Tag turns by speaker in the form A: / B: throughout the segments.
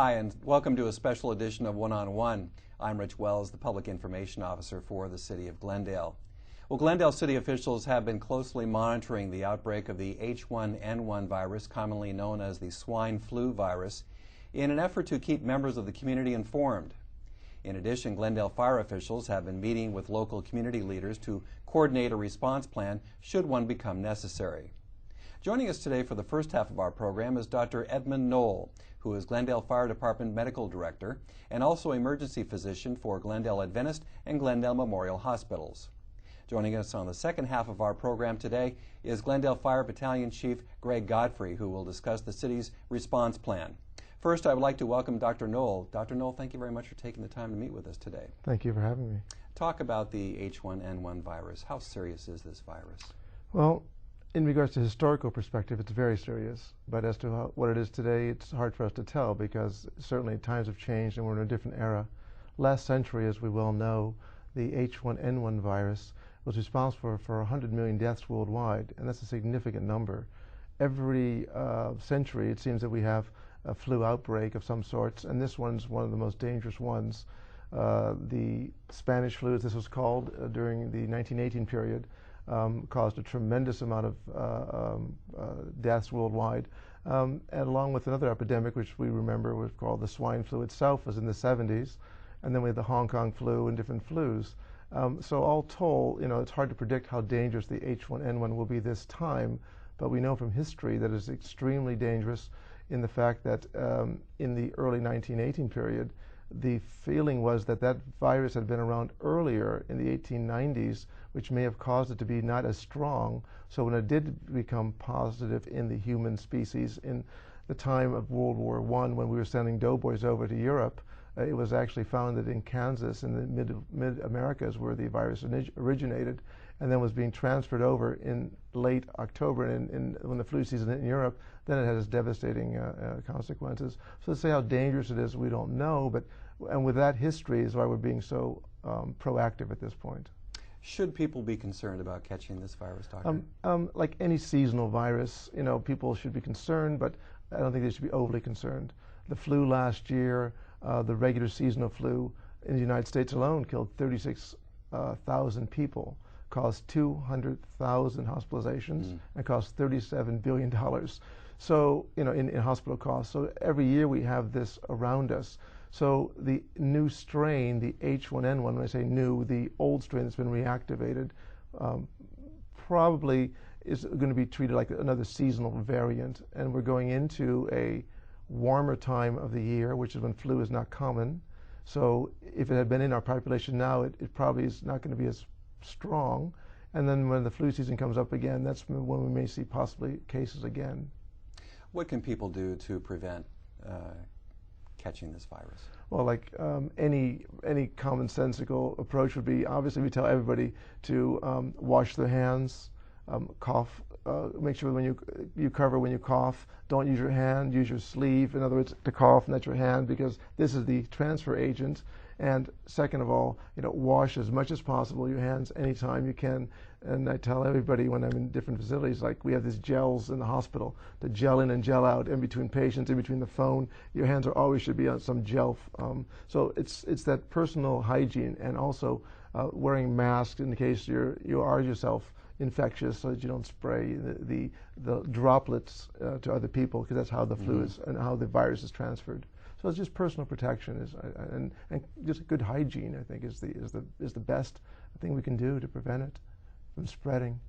A: Hi, and welcome to a special edition of One-on-One. I'm Rich Wells, the Public Information Officer for the City of Glendale. Well, Glendale City officials have been closely monitoring the outbreak of the H1N1 virus, commonly known as the swine flu virus, in an effort to keep members of the community informed. In addition, Glendale fire officials have been meeting with local community leaders to coordinate a response plan should one become necessary. Joining us today for the first half of our program is Dr. Edmund Knoll, who is Glendale Fire Department Medical Director and also emergency physician for Glendale Adventist and Glendale Memorial Hospitals. Joining us on the second half of our program today is Glendale Fire Battalion Chief Greg Godfrey, who will discuss the city's response plan. First, I would like to welcome Dr. Knoll. Dr. Knoll, thank you very much for taking the time to meet with us today.
B: Thank you for having me.
A: Talk about the H1N1 virus. How serious is this virus?
B: Well, in regards to historical perspective, it's very serious. But as to what it is today, it's hard for us to tell because certainly times have changed and we're in a different era. Last century, as we well know, the H1N1 virus was responsible for 100 million deaths worldwide, and that's a significant number. Every century, it seems that we have a flu outbreak of some sorts, and this one's one of the most dangerous ones. The Spanish flu, as this was called, during the 1918 period, caused a tremendous amount of deaths worldwide. And along with another epidemic, which we remember was called the swine flu itself, was in the 70s. And then we had the Hong Kong flu and different flus. So all told, it's hard to predict how dangerous the H1N1 will be this time, but we know from history that it's extremely dangerous in the fact that in the early 1918 period, the feeling was that that virus had been around earlier in the 1890s, which may have caused it to be not as strong. So when it did become positive in the human species in the time of World War I, when we were sending doughboys over to Europe, it was actually found that in Kansas, in the mid-Americas, where the virus originated, and then was being transferred over in late October, and when the flu season hit in Europe, then it had its devastating consequences. So to say how dangerous it is, we don't know, and with that history is why we're being so proactive at this point.
A: Should people be concerned about catching this virus, Doctor?
B: Like any seasonal virus, people should be concerned, but I don't think they should be overly concerned. The flu last year, the regular seasonal flu in the United States alone killed 36,000 people, caused 200,000 hospitalizations, and cost $37 billion. So, in hospital costs. So every year we have this around us. So the new strain, the H1N1, when I say new, the old strain that's been reactivated, probably is going to be treated like another seasonal variant. And we're going into a warmer time of the year, which is when flu is not common. So if it had been in our population now, it probably is not going to be as strong. And then when the flu season comes up again, that's when we may see possibly cases again.
A: What can people do to prevent catching this virus?
B: Well, like any commonsensical approach would be, obviously we tell everybody to wash their hands, cough, make sure when you cover when you cough, don't use your hand, use your sleeve, in other words, to cough, not your hand, because this is the transfer agent. And second of all, wash as much as possible your hands anytime you can. And I tell everybody when I'm in different facilities, like we have these gels in the hospital, the gel in and gel out, in between patients, in between the phone, your hands always should be on some gel. So it's that personal hygiene, and also wearing masks in case you are yourself infectious, so that you don't spray the droplets to other people, because that's how the flu is and how the virus is transferred. So it's just personal protection and just good hygiene, I think, is the best thing we can do to prevent it from spreading.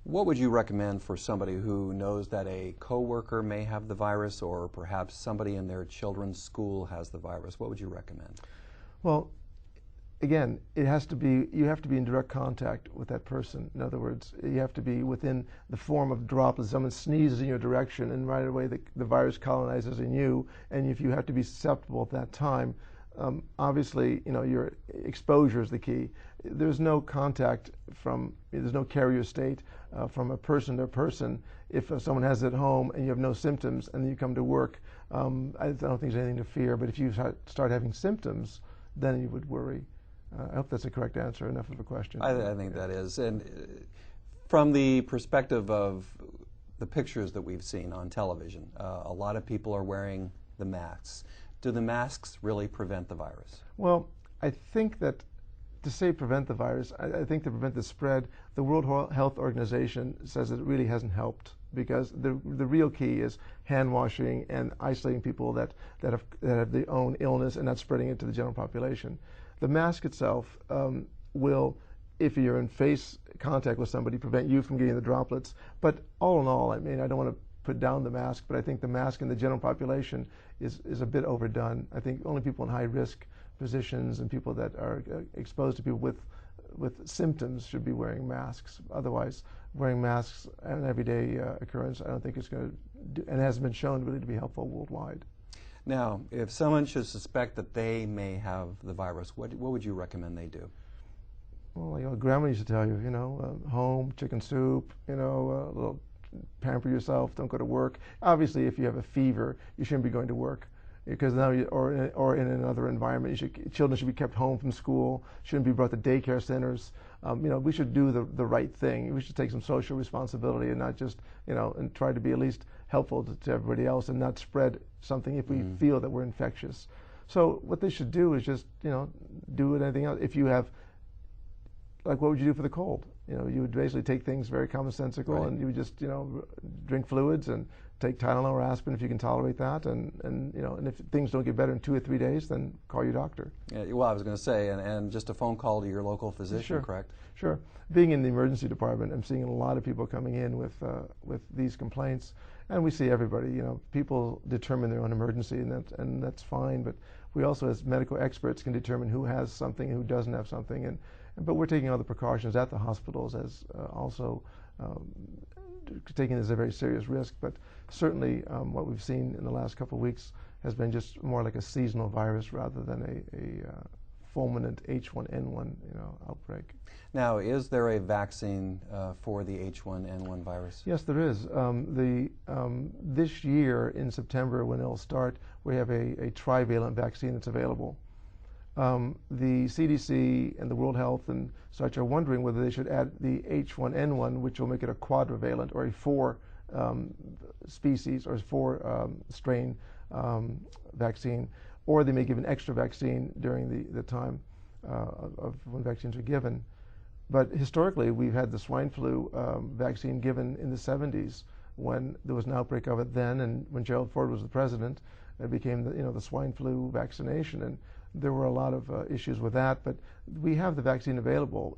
A: What would you recommend for somebody who knows that a coworker may have the virus, or perhaps somebody in their children's school has the virus? What would you recommend?
B: Well, again, you have to be in direct contact with that person. In other words, you have to be within the form of droplets. Someone sneezes in your direction, and right away the virus colonizes in you, and if you have to be susceptible at that time, obviously, your exposure is the key. There's no contact there's no carrier state from a person to person. If someone has it at home and you have no symptoms and you come to work, I don't think there's anything to fear. But if you start having symptoms, then you would worry. I hope that's a correct answer, enough of a question.
A: I think that is. And from the perspective of the pictures that we've seen on television, a lot of people are wearing the masks. Do the masks really prevent the virus?
B: Well, I think that to say prevent the virus, I think to prevent the spread, the World Health Organization says that it really hasn't helped, because the real key is hand washing and isolating people that have their own illness and not spreading it to the general population. The mask itself will, if you're in face contact with somebody, prevent you from getting the droplets. But all in all, I mean, I don't want to put down the mask, but I think the mask in the general population is a bit overdone. I think only people in high risk positions and people that are exposed to people with symptoms should be wearing masks. Otherwise, wearing masks an everyday occurrence, I don't think it's going to do, and it hasn't been shown really to be helpful worldwide.
A: Now, if someone should suspect that they may have the virus, what would you recommend they do?
B: Well, you know, Grandma used to tell you, home, chicken soup, a little pamper yourself, don't go to work. Obviously, if you have a fever, you shouldn't be going to work, because now or in another environment, children should be kept home from school, shouldn't be brought to daycare centers. We should do the right thing. We should take some social responsibility and not just, and try to be at least helpful to everybody else and not spread something if we feel that we're infectious. So what they should do is just, do anything else. If you have, like, what would you do for the cold? You would basically take things very commonsensical, right, and you would just, drink fluids and take Tylenol or aspirin if you can tolerate that, and if things don't get better in 2 or 3 days, then call your doctor.
A: Yeah, well, I was going to say, and just a phone call to your local physician,
B: sure,
A: correct?
B: Sure. Being in the emergency department, I'm seeing a lot of people coming in with these complaints, and we see everybody. People determine their own emergency, and that's fine. But we also, as medical experts, can determine who has something and who doesn't have something, but we're taking all the precautions at the hospitals as also taking this as a very serious risk. But certainly what we've seen in the last couple of weeks has been just more like a seasonal virus rather than a fulminant H1N1 outbreak.
A: Now, is there a vaccine for the H1N1 virus?
B: Yes, there is. This year in September, when it'll start, we have a trivalent vaccine that's available. The CDC and the World Health and such are wondering whether they should add the H1N1, which will make it a quadrivalent, or a 4 species or 4 strain vaccine, or they may give an extra vaccine during the time of when vaccines are given. But historically, we've had the swine flu vaccine given in the 70s when there was an outbreak of it then, and when Gerald Ford was the president, it became the swine flu vaccination, and there were a lot of issues with that. But we have the vaccine available,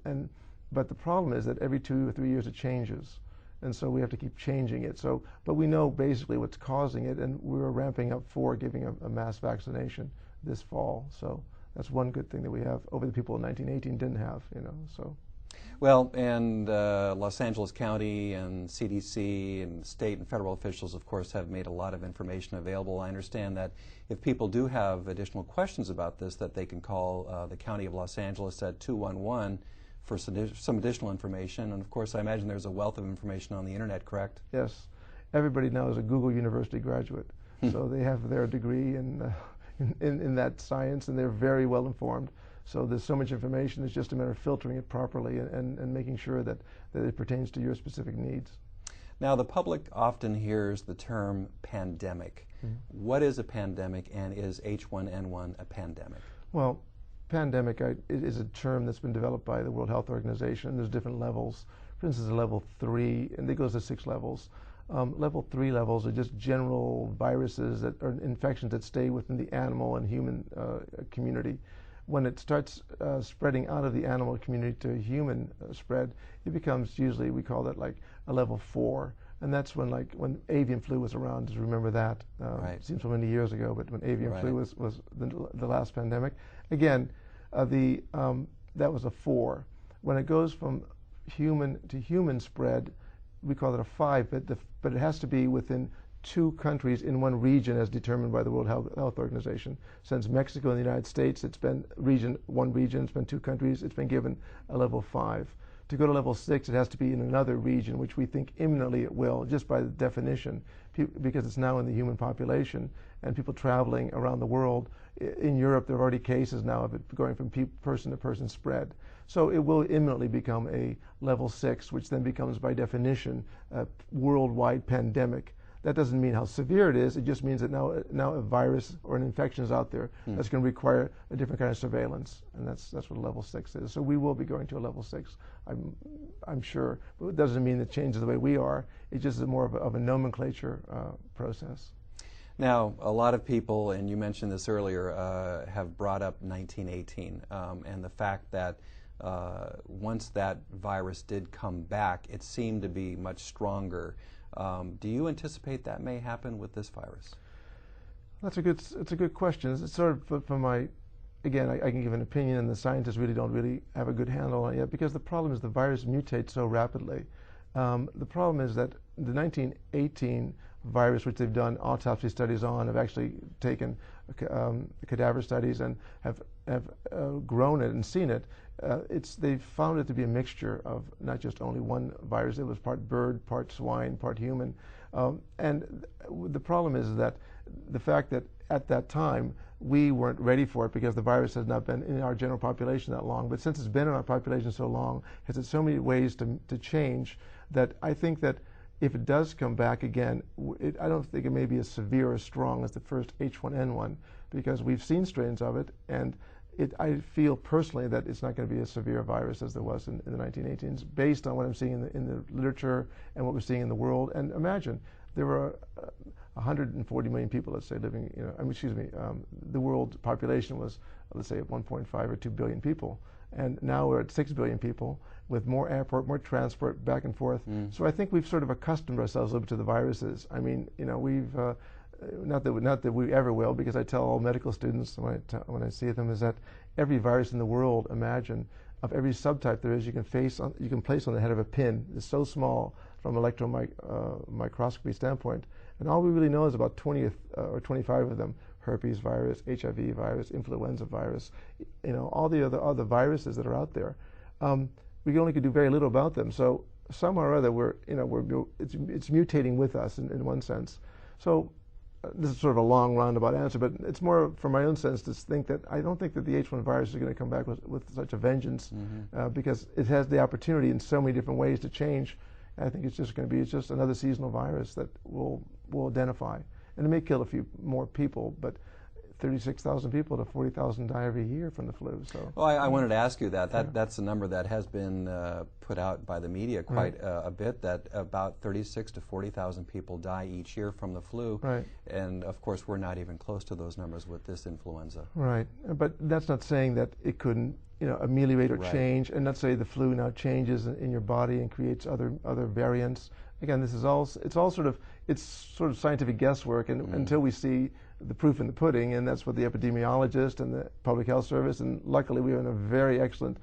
B: but the problem is that every 2 or 3 years it changes, and so we have to keep changing it. But we know basically what's causing it, and we're ramping up for giving a mass vaccination this fall. So that's one good thing that we have over the people in 1918 didn't have.
A: Well, and Los Angeles County and CDC and state and federal officials, of course, have made a lot of information available. I understand that if people do have additional questions about this, that they can call the County of Los Angeles at 211 for some additional information. And of course, I imagine there's a wealth of information on the internet, correct?
B: Yes. Everybody now is a Google University graduate, so they have their degree in that science, and they're very well informed. So there's so much information, it's just a matter of filtering it properly and making sure that it pertains to your specific needs.
A: Now, the public often hears the term pandemic. What is a pandemic, and is H1N1 a pandemic?
B: Well, pandemic is a term that's been developed by the World Health Organization. There's different levels. For instance, a level 3, and it goes to 6 levels. Level 3 levels are just general viruses that are infections that stay within the animal and human community. When it starts spreading out of the animal community to human spread, it becomes usually, we call that like a level 4. And that's when avian flu was around, just remember that.
A: Right.
B: It seems so many years ago, but when avian
A: Right.
B: flu was the last pandemic. Again, that was a 4. When it goes from human to human spread, we call it a 5, but it has to be within 2 countries in one region as determined by the World Health Organization. Since Mexico and the United States, it's been one region, it's been 2 countries, it's been given a level 5. To go to level 6, it has to be in another region, which we think imminently it will, just by the definition, because it's now in the human population, and people traveling around the world. In Europe, there are already cases now of it going from person to person spread. So it will imminently become a level 6, which then becomes, by definition, a worldwide pandemic. That doesn't mean how severe it is. It just means that now a virus or an infection is out there that's going to require a different kind of surveillance, and that's what a level 6 is. So we will be going to a level 6, I'm sure. But it doesn't mean it changes the way we are. It just is more of a nomenclature process.
A: Now, a lot of people, and you mentioned this earlier, have brought up 1918 and the fact that once that virus did come back, it seemed to be much stronger. Do you anticipate that may happen with this virus?
B: It's a good question. It's sort of from my, again, I can give an opinion, and the scientists don't really have a good handle on it yet, because the problem is the virus mutates so rapidly. The problem is that the 1918 virus, which they've done autopsy studies on, have actually taken cadaver studies and have grown it and seen it. They've found it to be a mixture of not just only one virus. It was part bird, part swine, part human. And the problem is that the fact that at that time we weren't ready for it, because the virus has not been in our general population that long. But since it's been in our population so long, it has so many ways to change, that I think that if it does come back again, I don't think it may be as severe or as strong as the first H1N1, because we've seen strains of it, and I feel personally that it's not going to be as severe a virus as there was in the 1918s, based on what I'm seeing in the literature and what we're seeing in the world. And imagine, there were 140 million people, let's say, living, the world population was, let's say, 1.5 or 2 billion people. And now we're at 6 billion people, with more airport, more transport, back and forth. So I think we've sort of accustomed ourselves a little bit to the viruses. I mean, we've, not that we ever will, because I tell all medical students when I see them, is that every virus in the world, imagine, of every subtype there is, you can place on the head of a pin. It's so small from electron microscopy standpoint. And all we really know is about 20 or 25 of them: herpes virus, HIV virus, influenza virus, all the other viruses that are out there. We only could do very little about them. So somehow or other, it's mutating with us in one sense. So this is sort of a long roundabout answer, but it's more from my own sense to think that I don't think that the H1 virus is going to come back with such a vengeance, because it has the opportunity in so many different ways to change. I think it's just going to be just another seasonal virus that we'll identify. And it may kill a few more people, but 36,000 people to 40,000 die every year from the flu. So,
A: well, I wanted to ask you that's a number that has been put out by the media quite a bit, that about 36 to 40,000 people die each year from the flu.
B: Right.
A: And of course, we're not even close to those numbers with this influenza.
B: Right. But that's not saying that it couldn't ameliorate or change, and not say the flu now changes in your body and creates other variants. Again, this is it's sort of scientific guesswork, and until we see the proof in the pudding, and that's what the epidemiologist and the public health service, and luckily we have a very excellent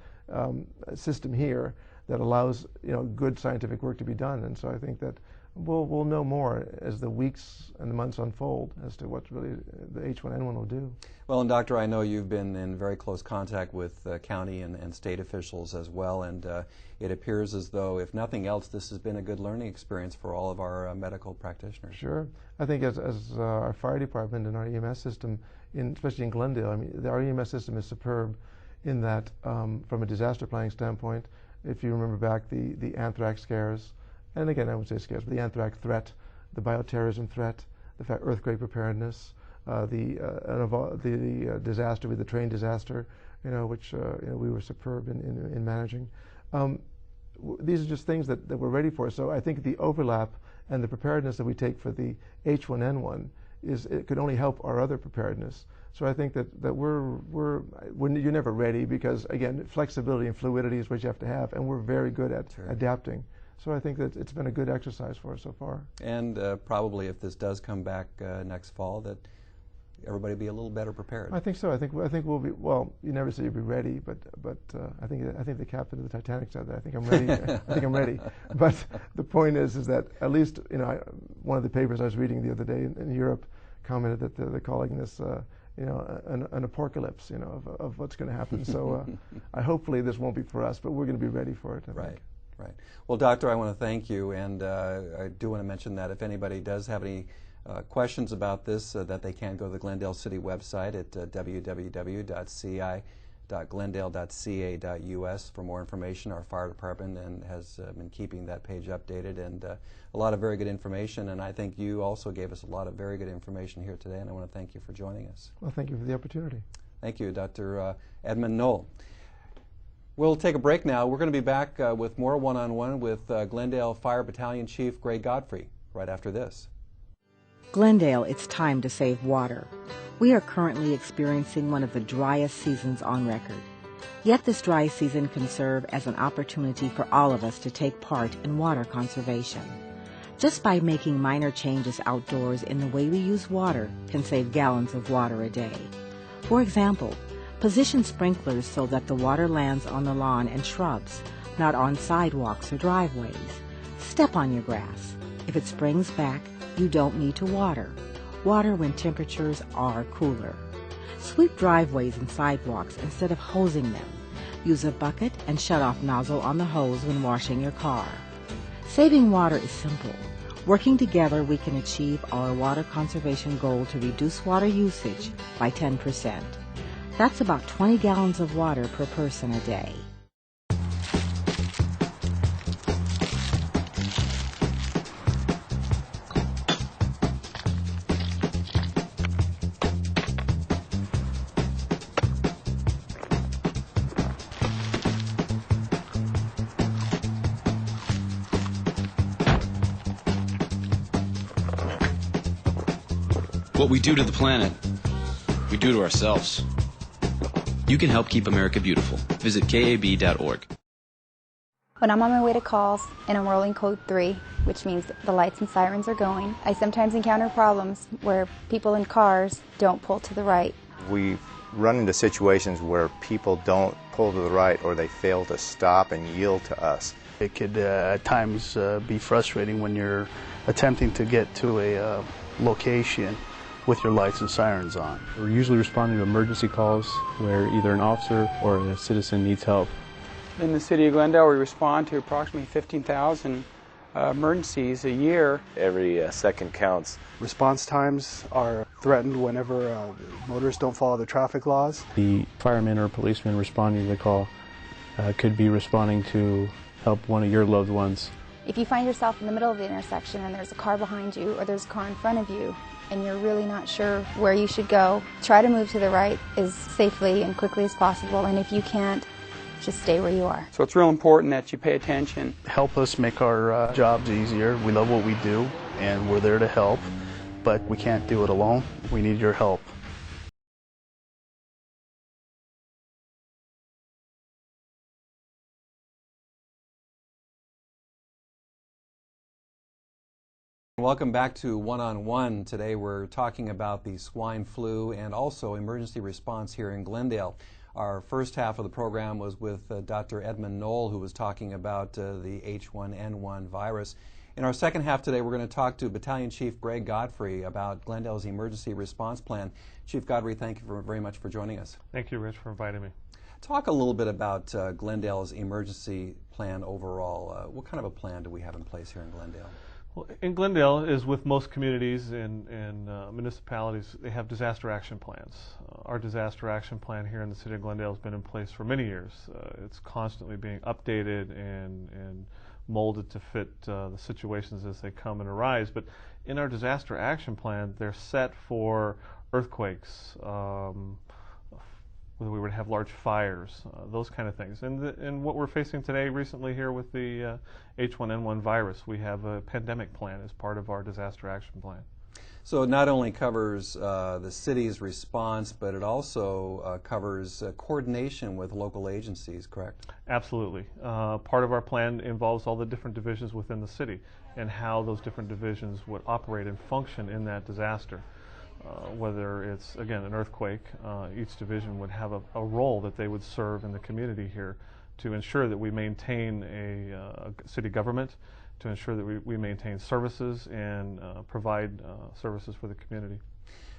B: system here that allows good scientific work to be done. And so I think that we'll know more as the weeks and the months unfold as to what really the H1N1 will do.
A: Well, and Doctor, I know you've been in very close contact with county and state officials as well, and it appears as though, if nothing else, this has been a good learning experience for all of our medical practitioners.
B: Sure. I think as our fire department and our EMS system, especially in Glendale, I mean, our EMS system is superb in that, from a disaster planning standpoint, if you remember back the anthrax scares, and again, I would say scares, but the anthrax threat, the bioterrorism threat, the earthquake preparedness, the disaster with the train disaster, which we were superb in managing. These are just things that we're ready for. So I think the overlap and the preparedness that we take for the H1N1 it could only help our other preparedness. So I think that you're never ready, because again, flexibility and fluidity is what you have to have, and we're very good at adapting. So I think that it's been a good exercise for us so far. And
A: probably if this does come back next fall, that everybody be a little better prepared.
B: I think so. I think we'll be. Well, you never say you'll be ready, but I think the captain of the Titanic said that. I think I'm ready. I think I'm ready. But the point is that at least one of the papers I was reading the other day in Europe commented that they're calling this an apocalypse, of what's going to happen. So hopefully this won't be for us, but we're going to be ready for it. I think.
A: Right. Well, Doctor, I want to thank you, and I do want to mention that if anybody does have any questions about this, that they can go to the Glendale City website at www.ci www.glendale.ca.us for more information. Our fire department has been keeping that page updated, and a lot of very good information. And I think you also gave us a lot of very good information here today, and I want to thank you for joining us.
B: Well, thank you for the opportunity.
A: Thank you, Dr. Edmund Knoll. We'll take a break now. We're going to be back with more one-on-one with Glendale Fire Battalion Chief Greg Godfrey right after this.
C: Glendale, it's time to save water. We are currently experiencing one of the driest seasons on record. Yet this dry season can serve as an opportunity for all of us to take part in water conservation. Just by making minor changes outdoors in the way we use water can save gallons of water a day. For example, position sprinklers so that the water lands on the lawn and shrubs, not on sidewalks or driveways. Step on your grass. If it springs back, you don't need to water. Water when temperatures are cooler. Sweep driveways and sidewalks instead of hosing them. Use a bucket and shut-off nozzle on the hose when washing your car. Saving water is simple. Working together, we can achieve our water conservation goal to reduce water usage by 10%. That's about 20 gallons of water per person a day.
D: What we do to the planet, we do to ourselves. You can help keep America beautiful. Visit KAB.org.
E: When I'm on my way to calls and I'm rolling code 3, which means the lights and sirens are going, I sometimes encounter problems where people in cars don't pull to the right.
F: We run into situations where people don't pull to the right or they fail to stop and yield to us.
G: It could at times be frustrating when you're attempting to get to a location with your lights and sirens on.
H: We're usually responding to emergency calls where either an officer or a citizen needs help.
I: In the city of Glendale, we respond to approximately 15,000 emergencies a year.
F: Every second counts.
G: Response times are threatened whenever motorists don't follow the traffic laws.
H: The fireman or policeman responding to the call could be responding to help one of your loved ones.
E: If you find yourself in the middle of the intersection and there's a car behind you or there's a car in front of you and you're really not sure where you should go, try to move to the right as safely and quickly as possible, and if you can't, just stay where you are.
I: So it's real important that you pay attention.
G: Help us make our jobs easier. We love what we do and we're there to help, but we can't do it alone. We need your help.
A: Welcome back to One-on-One. Today we're talking about the swine flu and also emergency response here in Glendale. Our first half of the program was with Dr. Edmund Knoll, who was talking about the H1N1 virus. In our second half today, we're going to talk to Battalion Chief Greg Godfrey about Glendale's emergency response plan. Chief Godfrey, thank you very much for joining us.
J: Thank you, Rich, for inviting me.
A: Talk a little bit about Glendale's emergency plan overall. What kind of a plan do we have in place here in Glendale?
J: Well, in Glendale, as with most communities and municipalities, they have disaster action plans. Our disaster action plan here in the city of Glendale has been in place for many years. It's constantly being updated and molded to fit the situations as they come and arise. But in our disaster action plan, they're set for earthquakes, whether we would have large fires, those kind of things. And what we're facing today recently here with the H1N1 virus, we have a pandemic plan as part of our disaster action plan.
A: So it not only covers the city's response, but it also covers coordination with local agencies, correct?
J: Absolutely. Part of our plan involves all the different divisions within the city and how those different divisions would operate and function in that disaster. Whether it's, again, an earthquake, each division would have a role that they would serve in the community here to ensure that we maintain a city government, to ensure that we maintain services and provide services for the community.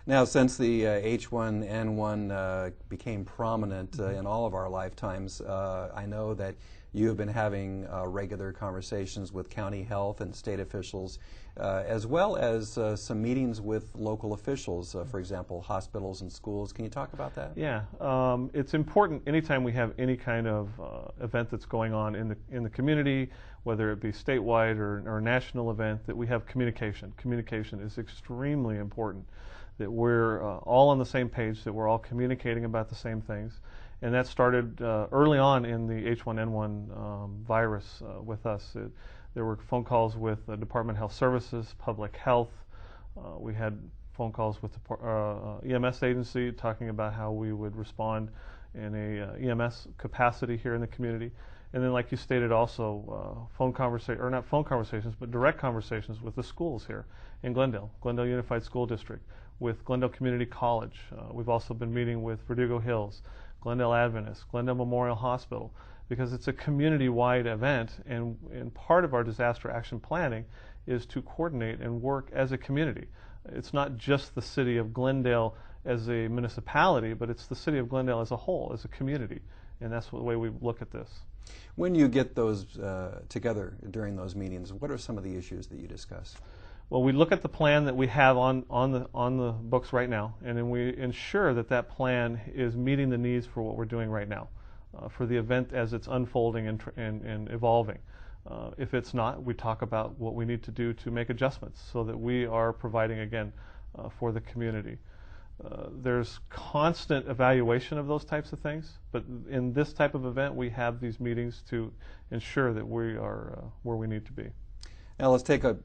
A: Now, since the H1N1 became prominent in all of our lifetimes, I know that you have been having regular conversations with county health and state officials, as well as some meetings with local officials, for example, hospitals and schools. Can you talk about that?
J: Yeah, it's important anytime we have any kind of event that's going on in the community, whether it be statewide or a national event, that we have communication. Communication is extremely important, that we're all on the same page, that we're all communicating about the same things. And that started early on in the H1N1 virus with us. There were phone calls with the Department of Health Services, Public Health. We had phone calls with the EMS agency talking about how we would respond in a EMS capacity here in the community. And then, like you stated, also not phone conversations, but direct conversations with the schools here in Glendale Unified School District, with Glendale Community College. We've also been meeting with Verdugo Hills, Glendale Adventist, Glendale Memorial Hospital, because it's a community-wide event, and part of our disaster action planning is to coordinate and work as a community. It's not just the city of Glendale as a municipality, but it's the city of Glendale as a whole, as a community, and that's the way we look at this.
A: When you get those together during those meetings, what are some of the issues that you discuss?
J: Well, we look at the plan that we have on the books right now, and then we ensure that that plan is meeting the needs for what we're doing right now, for the event as it's unfolding and evolving. If it's not, we talk about what we need to do to make adjustments so that we are providing, again, for the community. There's constant evaluation of those types of things, but in this type of event, we have these meetings to ensure that we are where we need to be.
A: Now let's take a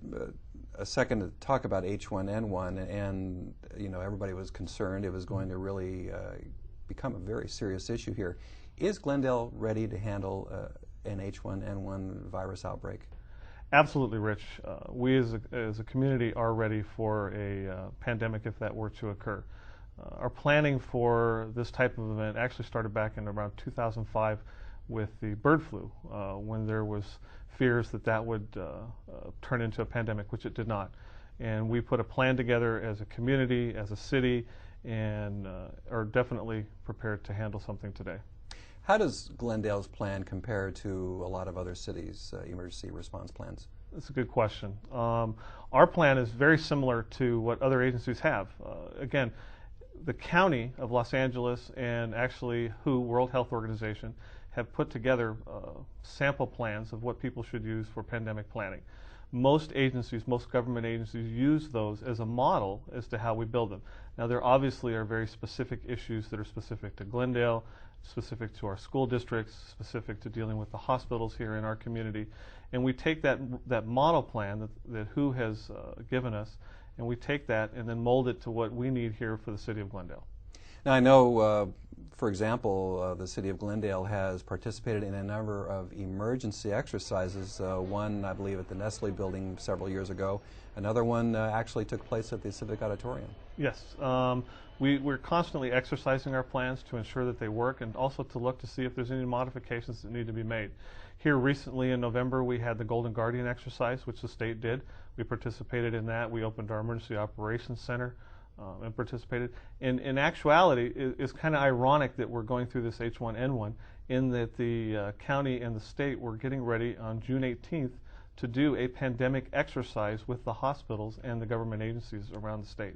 A: second to talk about H1N1, and everybody was concerned it was going to really become a very serious issue here. Is Glendale ready to handle an H1N1 virus outbreak?
J: Absolutely, Rich. We as a community are ready for a pandemic if that were to occur. Our planning for this type of event actually started back in around 2005 with the bird flu, when there was fears that would turn into a pandemic, which it did not. And we put a plan together as a community, as a city, and are definitely prepared to handle something today.
A: How does Glendale's plan compare to a lot of other cities' emergency response plans?
J: That's a good question. Our plan is very similar to what other agencies have. Again, the County of Los Angeles and actually WHO, World Health Organization, have put together sample plans of what people should use for pandemic planning. Most agencies, most government agencies use those as a model as to how we build them. Now, there obviously are very specific issues that are specific to Glendale, specific to our school districts, specific to dealing with the hospitals here in our community. And we take that model plan that WHO has given us, and we take that and then mold it to what we need here for the city of Glendale.
A: Now, I know, for example, the city of Glendale has participated in a number of emergency exercises. One, I believe, at the Nestle building several years ago. Another one actually took place at the Civic Auditorium.
J: Yes. We're constantly exercising our plans to ensure that they work, and also to look to see if there's any modifications that need to be made. Here recently in November, we had the Golden Guardian exercise, which the state did. We participated in that. We opened our Emergency Operations Center and participated. In actuality, it's kind of ironic that we're going through this H1N1 in that the county and the state were getting ready on June 18th to do a pandemic exercise with the hospitals and the government agencies around the state.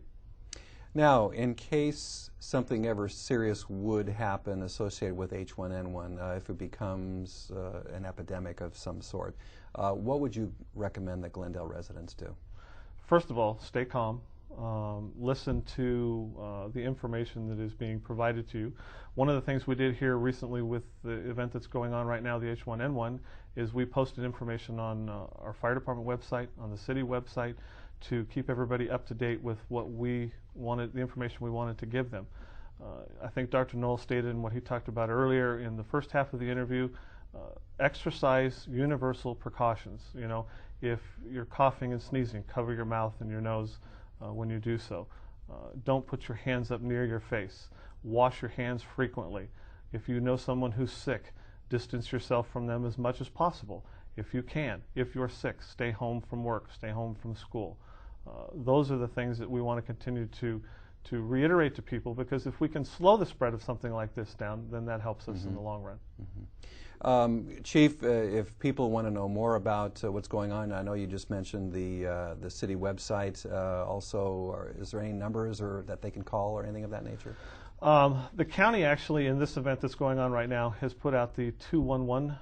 A: Now, in case something ever serious would happen associated with H1N1, if it becomes an epidemic of some sort, what would you recommend that Glendale residents do?
J: First of all, stay calm. Listen to the information that is being provided to you. One of the things we did here recently with the event that's going on right now, the H1N1, is we posted information on our fire department website, on the city website, to keep everybody up to date with what we wanted, the information we wanted to give them. I think Dr. Knoll stated in what he talked about earlier in the first half of the interview, exercise universal precautions. You know, if you're coughing and sneezing, cover your mouth and your nose when you do so. Don't put your hands up near your face. Wash your hands frequently. If you know someone who's sick, distance yourself from them as much as possible. If you can. If you're sick, stay home from work, stay home from school. Those are the things that we want to continue to to reiterate to people, because if we can slow the spread of something like this down, then that helps us in the long run.
A: Chief, if people want to know more about what's going on, I know you just mentioned the city website. Is there any numbers or that they can call or anything of that nature?
J: The county actually, in this event that's going on right now, has put out the 211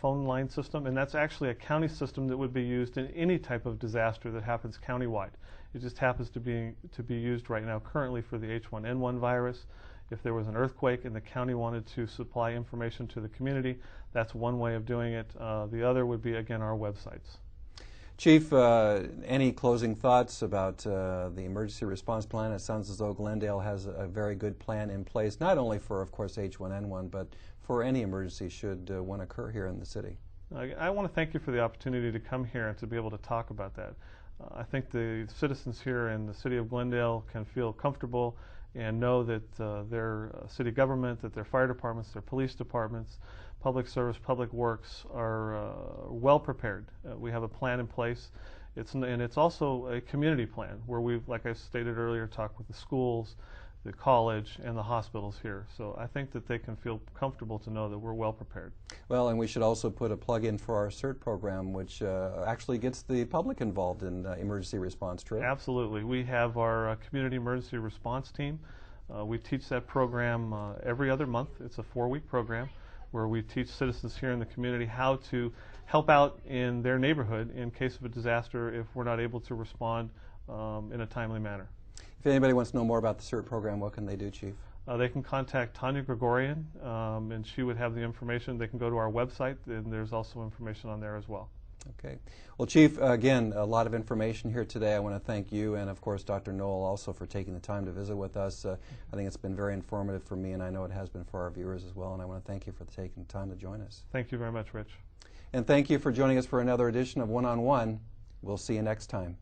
J: phone line system, and that's actually a county system that would be used in any type of disaster that happens countywide. It just happens to be used right now currently for the H1N1 virus. If there was an earthquake and the county wanted to supply information to the community, that's one way of doing it. The other would be, again, our websites.
A: Chief, any closing thoughts about the emergency response plan? It sounds as though Glendale has a very good plan in place, not only for, of course, H1N1, but for any emergency should one occur here in the city.
J: I want to thank you for the opportunity to come here and to be able to talk about that. I think the citizens here in the city of Glendale can feel comfortable and know that their city government, that their fire departments, their police departments, public service, public works are well prepared. We have a plan in place. It's also a community plan where we've, like I stated earlier, talked with the schools, the college, and the hospitals here. So I think that they can feel comfortable to know that we're well prepared.
A: Well, and we should also put a plug in for our CERT program, which actually gets the public involved in emergency response, true?
J: Absolutely. We have our community emergency response team. We teach that program every other month. It's a 4-week program where we teach citizens here in the community how to help out in their neighborhood in case of a disaster if we're not able to respond in a timely manner.
A: If anybody wants to know more about the CERT program, what can they do, Chief?
J: They can contact Tanya Gregorian, and she would have the information. They can go to our website, and there's also information on there as well.
A: Okay. Well, Chief, again, a lot of information here today. I want to thank you and, of course, Dr. Knoll also for taking the time to visit with us. I think it's been very informative for me, and I know it has been for our viewers as well, and I want to thank you for taking the time to join us.
J: Thank you very much, Rich.
A: And thank you for joining us for another edition of One-on-One. We'll see you next time.